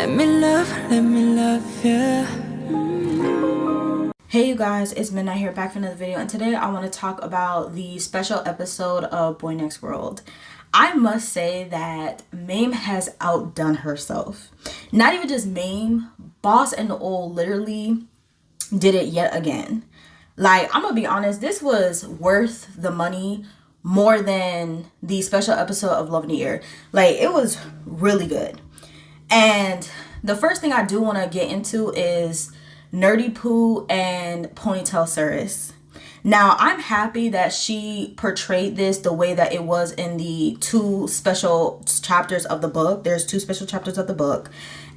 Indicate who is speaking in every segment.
Speaker 1: let me love you.
Speaker 2: Hey you guys, it's Midnight here, back for another video, and today I want to talk about the special episode of Boy Next World. I must say that Mame has outdone herself. Not even just Mame, Boss and Noel literally did it yet again. Like, I'm gonna be honest, this was worth the money more than the special episode of Love in the Air. Like, it was really good. And the first thing I do want to get into is Nerdy Pooh and Ponytail Cirrus. Now, I'm happy that she portrayed this the way that it was in the two special chapters of the book. There's two special chapters of the book.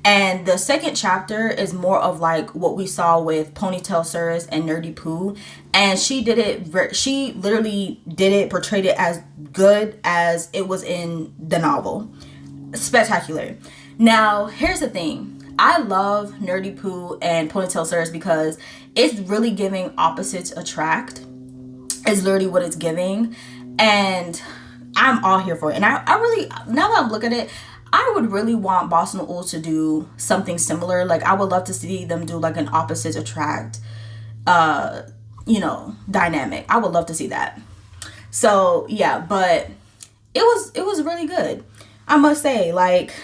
Speaker 2: And the second chapter is more of like what we saw with Ponytail Cirrus and Nerdy Pooh. And she did it, she literally did it, portrayed it as good as it was in the novel. Spectacular. Now, here's the thing. I love Nerdy Pooh and Ponytail Cirrus because it's really giving opposites attract. It's literally what it's giving. And I'm all here for it. And I really, now that I'm looking at it, I would really want Boss and Noel to do something similar. Like, I would love to see them do like an opposites attract, dynamic. I would love to see that. So, yeah, but it was really good. I must say, like,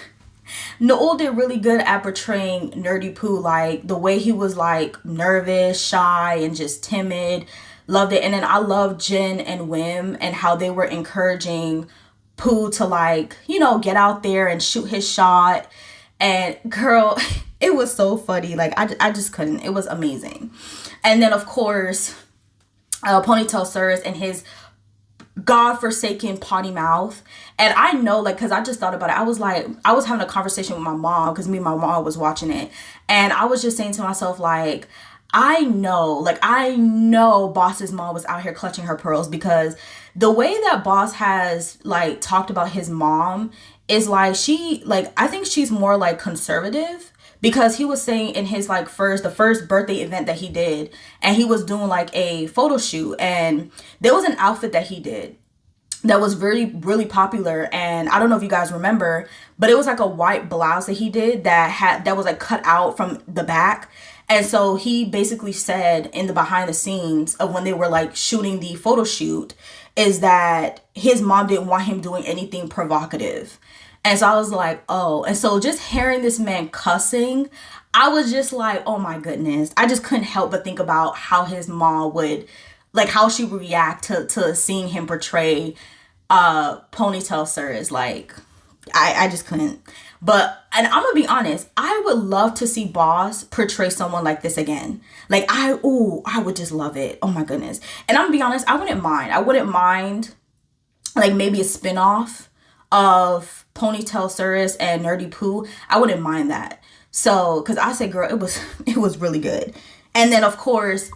Speaker 2: Noel did really good at portraying Nerdy Pooh, like the way he was like nervous, shy, and just timid. Loved it. And then I love Jen and Wim and how they were encouraging Pooh to like, get out there and shoot his shot. And girl, it was so funny. Like, I just couldn't. It was amazing. And then of course, Ponytail Cirrus and his godforsaken potty mouth. And I know, like, because I just thought about it, I was having a conversation with my mom because me and my mom was watching it, and I was just saying to myself, like, I know Boss's mom was out here clutching her pearls, because the way that Boss has like talked about his mom is like, I think she's more like conservative. Because he was saying in his like the first birthday event that he did, and he was doing like a photo shoot, and there was an outfit that he did that was really, really popular. And I don't know if you guys remember, but it was like a white blouse that he did that was like cut out from the back. And so he basically said in the behind the scenes of when they were like shooting the photo shoot is that his mom didn't want him doing anything provocative. And so I was like, oh. And so just hearing this man cussing, I was just like, oh my goodness. I just couldn't help but think about how his mom would, like, how she would react to seeing him portray Ponytail Cirrus. Like, I just couldn't. And I'm gonna be honest, I would love to see Boss portray someone like this again. Like, I would just love it. Oh my goodness. And I'm gonna be honest, I wouldn't mind like maybe a spinoff of Ponytail Cirrus and Nerdy Pooh. I wouldn't mind that. So, because I said, girl, it was really good. And then of course,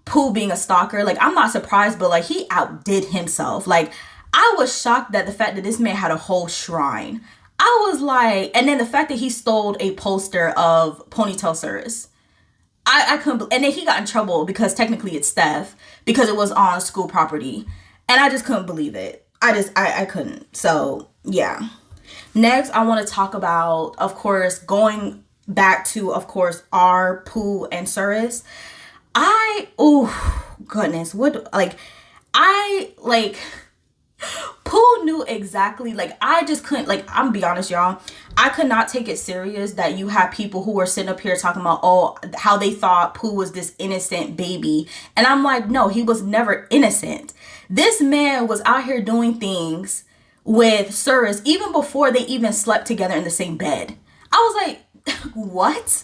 Speaker 2: Pooh being a stalker, like, I'm not surprised, but like, he outdid himself. Like, I was shocked that the fact that this man had a whole shrine. I was like, and then the fact that he stole a poster of Ponytail Cirrus. I couldn't, and then he got in trouble because technically it's theft because it was on school property. And I just couldn't believe it. I couldn't. So yeah. Next, I want to talk about, of course, going back to, of course, our Pooh and Cirrus. Pooh knew exactly, like, I just couldn't, like, I'm gonna be honest, y'all. I could not take it serious that you have people who were sitting up here talking about, oh, how they thought Pooh was this innocent baby. And I'm like, no, he was never innocent. This man was out here doing things with Cirrus even before they even slept together in the same bed. I was like, what?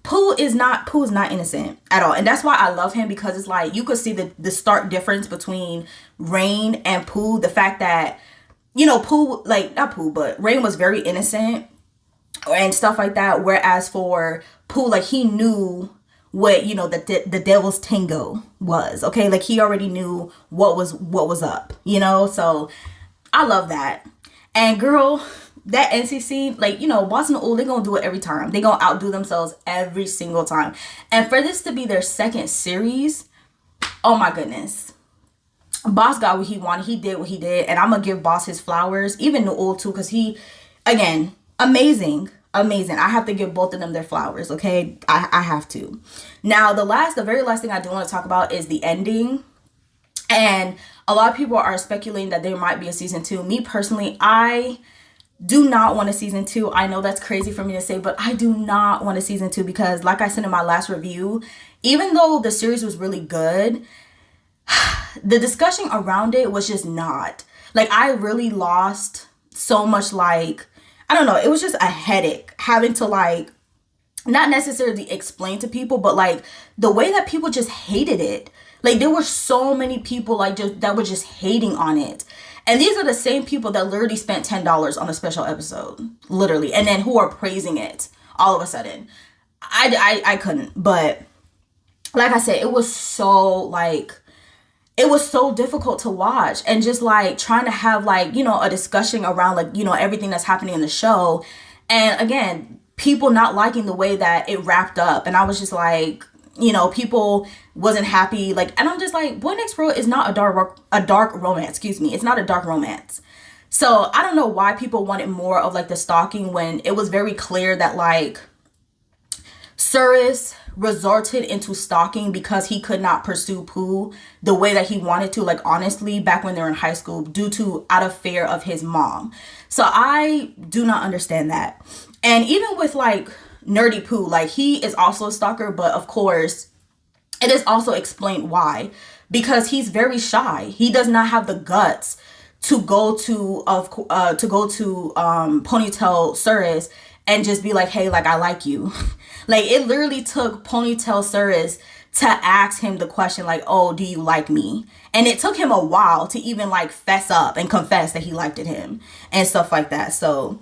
Speaker 2: Pooh is not innocent at all. And that's why I love him, because it's like you could see the stark difference between Rain and Pooh. The fact that, Pooh, like, not Pooh, but Rain was very innocent and stuff like that. Whereas for Pooh, like, he knew what, the devil's tango was. Okay. Like, he already knew what was up, so I love that. And girl, that NC scene, like, Boss and Noel, they're gonna do it every time. They're gonna outdo themselves every single time. And for this to be their second series, oh my goodness. Boss got what he wanted. He did what he did. And I'm gonna give Boss his flowers. Even Noel too, because he, again, amazing. amazing. I have to give both of them their flowers, okay? I have to. Now, the very last thing I do want to talk about is the ending. And a lot of people are speculating that there might be a season 2. Me personally, I do not want a season 2. I know that's crazy for me to say, but I do not want a season 2 because, like I said in my last review, even though the series was really good, the discussion around it was just not. Like, I really lost so much, like, I don't know, it was just a headache having to, like, not necessarily explain to people, but, like, the way that people just hated it. Like, there were so many people, like, just that were just hating on it. And these are the same people that literally spent $10 on a special episode. Literally. And then who are praising it all of a sudden. I couldn't. But, like I said, it was so difficult to watch. And just, like, trying to have, like, you know, a discussion around, like, you know, everything that's happening in the show. And, again, people not liking the way that it wrapped up. And I was just like, you know, people wasn't happy, like, and I'm just like, Boy Next World is not a dark romance, excuse me. It's not a dark romance. So I don't know why people wanted more of, like, the stalking when it was very clear that, like, Cirrus resorted into stalking because he could not pursue Pooh the way that he wanted to, like, honestly, back when they were in high school, out of fear of his mom. So I do not understand that. And even with, like, Nerdy Pooh, like, he is also a stalker, but of course it is also explained why, because he's very shy. He does not have the guts to go to Ponytail Cirrus and just be like, hey, like, I like you. Like, it literally took Ponytail Cirrus to ask him the question, like, oh, do you like me? And it took him a while to even, like, fess up and confess that he liked him and stuff like that. So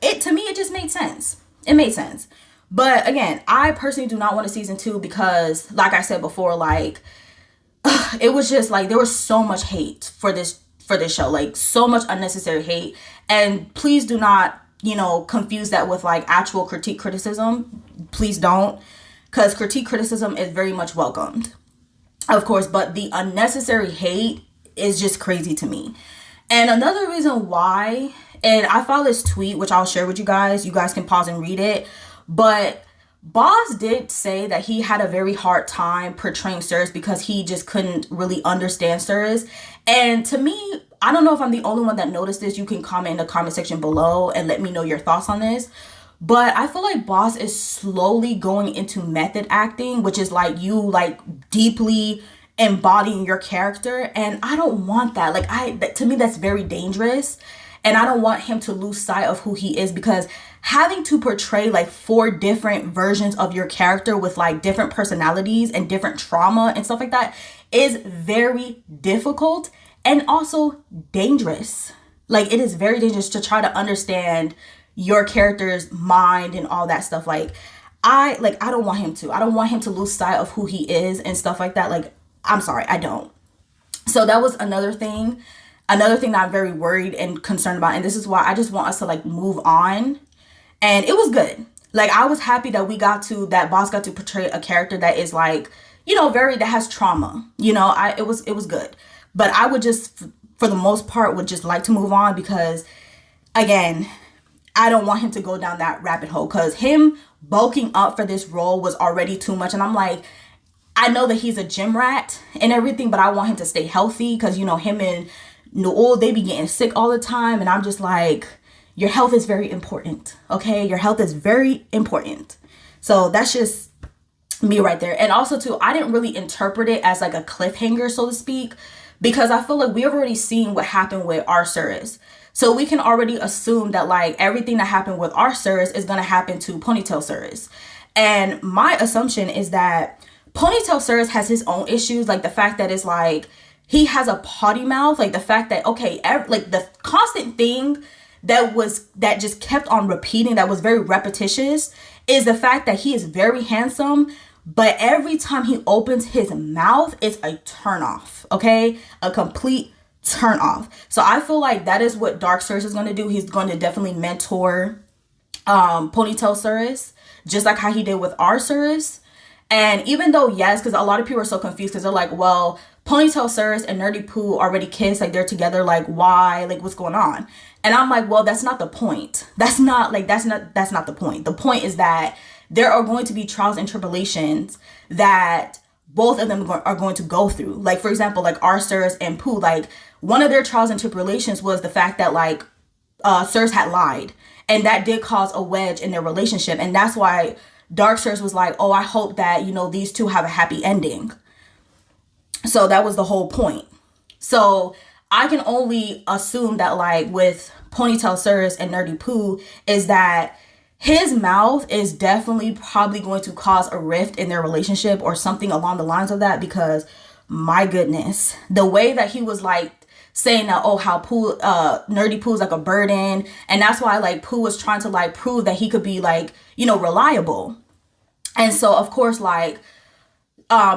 Speaker 2: it, to me, it just made sense. It made sense. But again, I personally do not want a season 2 because, like I said before, like, it was just like there was so much hate for this show, like so much unnecessary hate. And please do not, you know, confuse that with, like, actual criticism. Please don't, because criticism is very much welcomed, of course, but the unnecessary hate is just crazy to me. And another reason why, and I found this tweet, which I'll share with you guys. You guys can pause and read it. But Boz did say that he had a very hard time portraying Cirrus because he just couldn't really understand Cirrus. And to me, I don't know if I'm the only one that noticed this. You can comment in the comment section below and let me know your thoughts on this. But I feel like Boz is slowly going into method acting, which is like you, like, deeply embodying your character. And I don't want that. Like, to me, that's very dangerous. And I don't want him to lose sight of who he is, because having to portray, like, 4 different versions of your character with, like, different personalities and different trauma and stuff like that is very difficult and also dangerous. Like, it is very dangerous to try to understand your character's mind and all that stuff. Like, I don't want him to. I don't want him to lose sight of who he is and stuff like that. Like, I'm sorry, I don't. So that was another thing that I'm very worried and concerned about. And this is why I just want us to, like, move on. And it was good. Like, I was happy that that Boz got to portray a character that is, like, you know, that has trauma. You know, it was good. But I would just, for the most part, would just like to move on because, again, I don't want him to go down that rabbit hole, because him bulking up for this role was already too much. And I'm like, I know that he's a gym rat and everything, but I want him to stay healthy, because, you know, him and Noel, they be getting sick all the time. And I'm just like, your health is very important. Okay. Your health is very important. So that's just me right there. And also too, I didn't really interpret it as, like, a cliffhanger, so to speak, because I feel like we've already seen what happened with our Cirrus. So we can already assume that, like, everything that happened with our Cirrus is going to happen to Ponytail Cirrus. And my assumption is that Ponytail Cirrus has his own issues. Like, the fact that it's like, he has a potty mouth, like the fact that, okay, like, the constant thing that just kept on repeating, that was very repetitious, is the fact that he is very handsome, but every time he opens his mouth, it's a turnoff, okay? A complete turnoff. So I feel like that is what Dark Cirrus is going to do. He's going to definitely mentor Ponytail Cirrus, just like how he did with our Cirrus. And even though, yes, because a lot of people are so confused, because they're like, well, Ponytail, Cirrus, and Nerdy Pooh already kissed, like they're together, like why, like what's going on? And I'm like, well, that's not the point. That's not the point. The point is that there are going to be trials and tribulations that both of them are going to go through. Like, for example, like our Cirrus and Pooh, like one of their trials and tribulations was the fact that like Cirrus had lied, and that did cause a wedge in their relationship. And that's why Dark Cirrus was like, oh, I hope that, you know, these two have a happy ending. So that was the whole point. So I can only assume that like with Ponytail, Cirrus, and Nerdy Pooh is that his mouth is definitely probably going to cause a rift in their relationship or something along the lines of that, because my goodness, the way that he was like saying that, oh, how Pooh, Nerdy Pooh is like a burden. And that's why like Pooh was trying to like prove that he could be like, you know, reliable. And so of course, like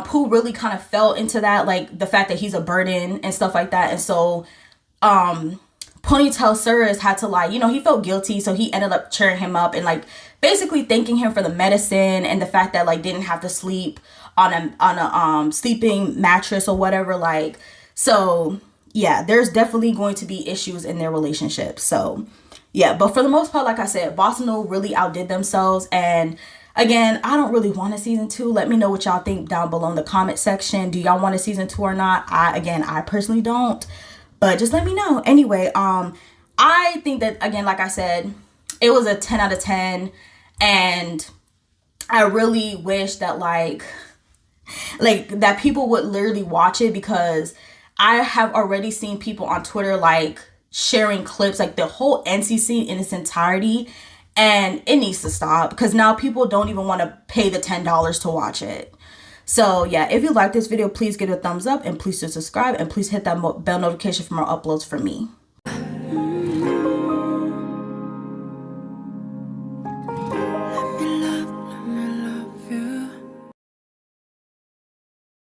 Speaker 2: Pooh really kind of fell into that, like the fact that he's a burden and stuff like that. And so Ponytail Cirrus had to like, you know, he felt guilty, so he ended up cheering him up and like basically thanking him for the medicine and the fact that like didn't have to sleep on a sleeping mattress or whatever. Like, so yeah, there's definitely going to be issues in their relationship. So yeah, but for the most part, like I said, Boss and Nul really outdid themselves. And again, I don't really want a season 2. Let me know what y'all think down below in the comment section. Do y'all want a season 2 or not? I personally don't. But just let me know. Anyway, I think that, again, like I said, it was a 10 out of 10. And I really wish that, like that people would literally watch it, because I have already seen people on Twitter, like, sharing clips, like, the whole NCC in its entirety. And it needs to stop, because now people don't even want to pay the $10 to watch it. So yeah, if you like this video, please give it a thumbs up and please do subscribe and please hit that bell notification for more uploads from me.